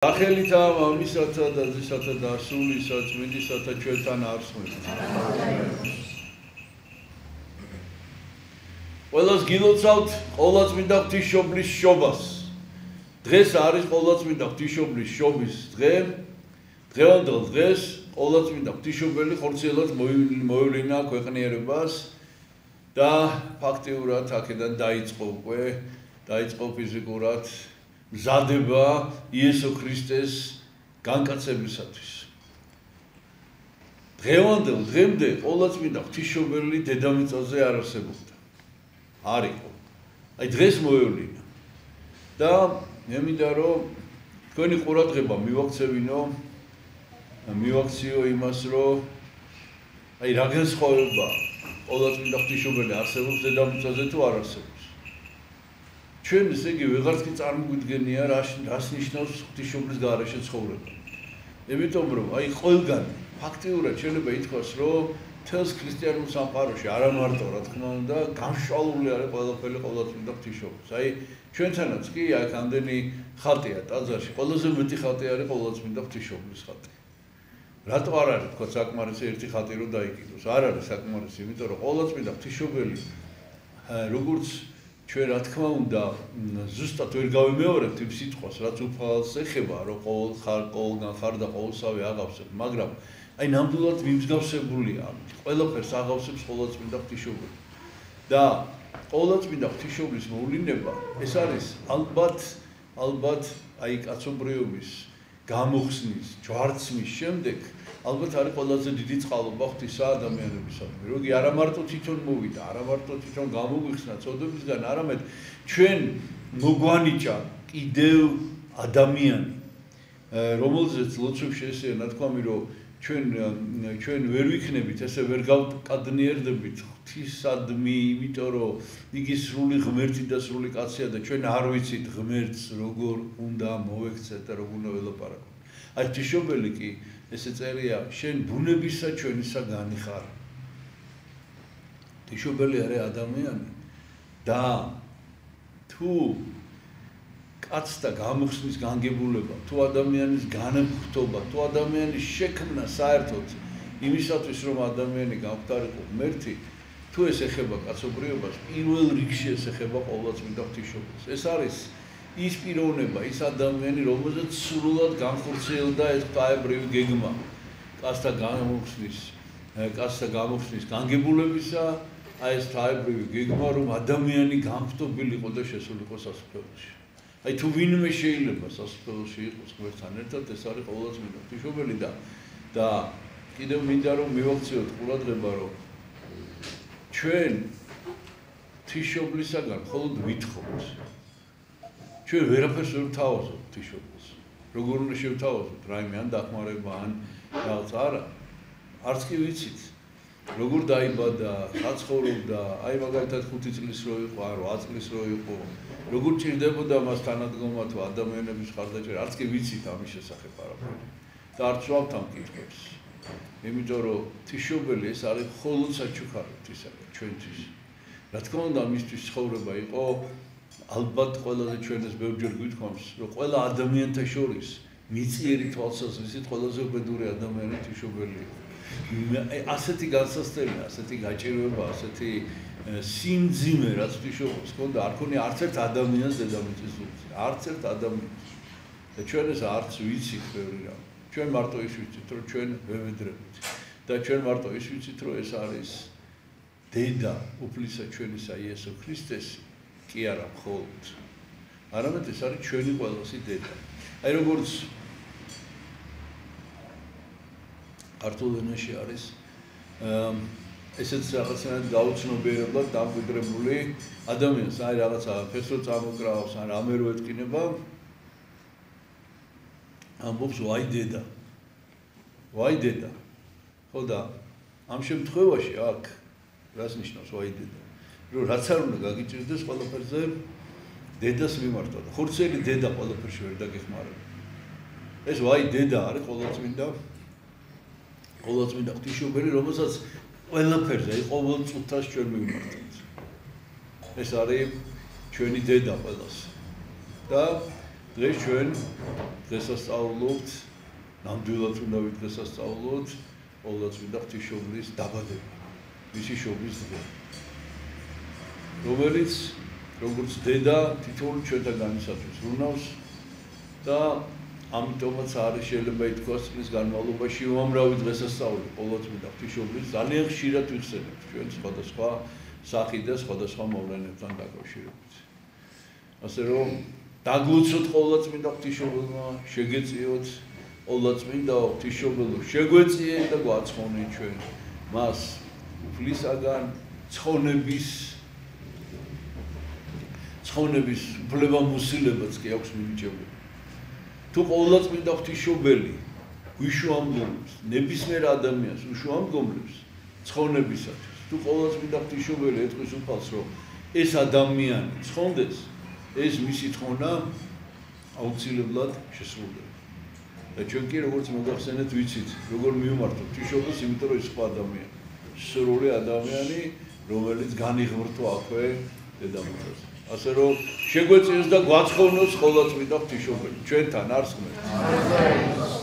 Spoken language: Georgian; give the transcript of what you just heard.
სახელითა მამისათა და ძისათა და სულისა წმინდისათა ჩვენთან არსმევთ. ყველას გილოცავთ ყოვლადწმინდა ღვთისმშობლის შობას. დღეს არის ყოვლადწმინდა ღვთისმშობლის შობის დღე. დღევანდელ დღეს ყოვლადწმინდა ღვთისმშობელი ხორციელად მოევლინა ქვეყნიერებას და ფაქტიურად აქედან დაიწყო უკვე ფიზიკურად მზადება იესო ქრისტეს განკაცებისათვის. დღევანდელ დღემდე ყოვლადწმინდა ღვთისმშობელი დედამიწაზე არ არსებობდა. არ იყო. აი დღეს მოევლინა. და მე მინდა რომ თქვენი ყურადღება მივაქციო იმას, რომ აი რა განსხვავება ყოვლადწმინდა ღვთისმშობელი არსებობს დედამიწაზე თუ არ არსებობს. ჩვენ ესე იგი ვეღარც კი წარმოგვიდგენია რას ნიშნავს ღვთისმშობლის გარეშე ცხოვრება. იმიტომ რომ აი ყველგან ფაქტიურად შეიძლება ითქვას, რომ თელს ქრისტიანულ სამყაროში არა მარტო რა თქმა უნდა გამშვალული არის ყველაფერი ყოვლადწმინდა ღვთისმშობლის. აი ჩვენთანაც კი აქ ამდენი ხატია ტაძარში, ყველაზე მეტი ხატი არის ყოვლადწმინდა ღვთისმშობლის ხატი. რატო არ არის თქვა საკმარისი ერთი ხატი რომ დაიკიდოს? არ არის საკმარისი, იმიტომ რომ ყოვლადწმინდა ღვთისმშობელი როგორც ჩვენ რა თქმა უნდა ზუსტად ვერ გავიმეორებთ იმ სიტყვას, რაც უფალს ეხება, რომ ყოველგან ხარ და ყოველსავე აღავსებ, მაგრამ აი ნამდვილად მიმსგავსებულია ამით. ყველაფერს აღავსებს ყოვლადწმინდა ღვთისმშობელი. და ყოვლადწმინდა ღვთისმშობლის მოვლინება ეს არის ალბათ აი კაცობრიობის გამოხსნის, ჯვარცმის შემდეგ ალბათ არის ყველაზე დიდი წყალობა ღვთისა ადამიანებისადმი. რომ კი არა მარტო თვითონ მოვიდა, არა მარტო თვითონ გამოგვიხსნა წოდებისგან, არამედ ჩვენ მოგვანიჭა კიდევ ადამიანი, რომელზეც ლოცვებში ესეა ნათქვამი, რომ ჩვენ ვერ ვიქნებით, ესე ვერ გავკადნიერდებით ღვთისადმი, იმიტომ რომ იგი სრული ღმერთი და სრული კაცია და ჩვენ არ ვიცით ღმერთს როგორ უნდა მოვექცეთ და როგორ უნდა ველაპარაკოთ. აი ღვთისმშობელი კი ესე წერია, შენ ბუნებისა ჩვენისაგანი ხარ. ღვთისმშობელი არის ადამიანი და თუ კაცთა გამოხსნის განგებულება, თუ ადამიანის განმხტობა, თუ ადამიანის შექმნა საერთოდ იმისათვის, რომ ადამიანი გამختارიყო ღმერთი, თუ ეს ეხება კაცობრიობას, პირველ რიგში ეს ეხება ყოვლადწმინდა ღვთისმშობელს. ეს არის ის პიროვნება, ის ადამიანი, რომელზეც სრულად განხორციელდა ეს ღვთაებრივი გეგმა, კაცთა გამოხსნის განგებულებისა, აი ეს ღვთაებრივი გეგმა, რომ ადამიანი გამხტობილიყო და შესულიყო სასუფეველში. აი თუ ვინმე შეიძლება სასუფეველში იყოს ღმერთთან ერთად, ეს არის ყოვლადწმინდა ღვთისმშობელი და კიდევ მინდა რომ მივაქციოთ ყურადღება, რომ ჩვენ ღვთისმშობლისაგან მხოლოდ ვითხოვთ. ჩვენ ვერაფერს ვერ ვთავაზობთ ღვთისმშობელს. როგორ უნდა შევთავაზოთ, რაიმე ან დახმარება, ან რაღაც არა. არც კი ვიცით, როგორ დაიბადა, რა ცხოვრობდა, აი მაგალითად 5 წლის რო იყო, ან 8 წლის რო იყო, როგორ ჭირდებოდა მას თანადგომა თუ ადამიანების ხარდაჭერა, არც კი ვიცით ამის შესახებ არაფერი. და არც ვამთ ამ კითხვებს. იმიტომ რომ ღვთისმშობელი ეს არის მხოლოდ საჩუქარი ღვთისაგან ჩვენთვის. რა თქმა უნდა, მისთვის ცხოვრება იყო ალბათ ყველაზე ჩვენ ეს ბევრჯერ გვითხოვს, რომ ყველა ადამიანთა შორის მიწიერი თვალსაზრისით ყველაზე უბედური ადამიანი ღვთისმშობელი იყო. ასეთი განსასწრელი, ასეთი გაჭირვება, ასეთი სიმძიმე, რაც ღვთისმშობელს ჰქონდა, არ ქონია არც ერთ ადამიანს დედამიწის ზურგზე, არც ერთ ადამიანს. და ჩვენ ეს არც ვიცით ბევრი რამ. ჩვენ მარტო ის ვიცით, რომ ჩვენ ვევედრებით. და ჩვენ მარტო ის ვიცით, რომ ეს არის დედა უფლისა ჩვენისა იესო ქრისტესი. კი არა მხოლოდ. არამედ ეს არის ჩვენი ყველასი დედა. აი როგორც ქართულ ენაში არის ესეც რაღაცნაირად გაუცნობიერებლად დამკვიდრებული ადამიანს, აი რაღაცა ფესო წამოკრავს, ან რამე რო ეტკინება, ამბობს ვაი დედა. ვაი დედა. ხო და ამ შემთხვევაში აქ რას ნიშნავს ვაი დედა? რომ რაც არ უნდა გაგიჭირდეს ყველაფერზე დედას მიმართვა და ხორცელი დედა ყველაფერში ვერ დაგეხმარება. ეს ვაი დედა არის ყოვლადწმინდა ღვთისმშობელი, რომელსაც ყველაფერზე, ყოველ წუთას ჩვენ მივმართებთ. ეს არის ჩვენი დედა ყველას. და დღეს ჩვენ დღესასწაულობთ, ნამდვილად უნდა ვიდღესასწაულოთ ყოვლადწმინდა ღვთისმშობლის დაბადება, მისი შობის დღე, რომელიც როგორც დედა თითოეული ჩვენთაგანისათვის ბრუნავს და ამიტომაც არის შეიძლება ითქვას წლის განმავლობაში უამრავი დღესასწაული ყოვლადწმინდა ღვთისმშობლის ძალიან ხშირად ვიხსენებთ ჩვენ სხვადასხვა სახით და სხვადასხვა მოვლენებთან დაკავშირებით. ასე რომ დაგლოცოთ ყოვლადწმინდა ღვთისმშობელმა, შეგეწიოთ ყოვლადწმინდა ღვთისმშობელო, შეგვეწიეთ და გვაცხოვნეთ ჩვენ მას უფლისაგან ცხონების უფლებამოსილებაც კი აქვს მინიჭებული. თუ ყოვლადწმინდა ღვთისმშობელი გვიშუამგებლებს, ნებისმიერ ადამიანს უშუამგებლებს ცხონებისათვის, თუ ყოვლადწმინდა ღვთისმშობელი ეთქვის უფალს, რომ ეს ადამიანი ცხონდეს, ეს მისი ცხონა აუცილებლად შესრულდება. და ჩვენ კი როგორც მოგახსენეთ ვიცით, როგორ მივმართოთ ღვთისმშობელს, იმიტომ რომ ის სხვა ადამიანი, სრული ადამიანი, რომელიც განიღმრთო აქვე დედამიწაზე. ასე რომ შეგვეწიოს და გვაცხოვნოს ყოვლადწმინდა ღვთისმშობელი ჩვენთან არს ღმერთს.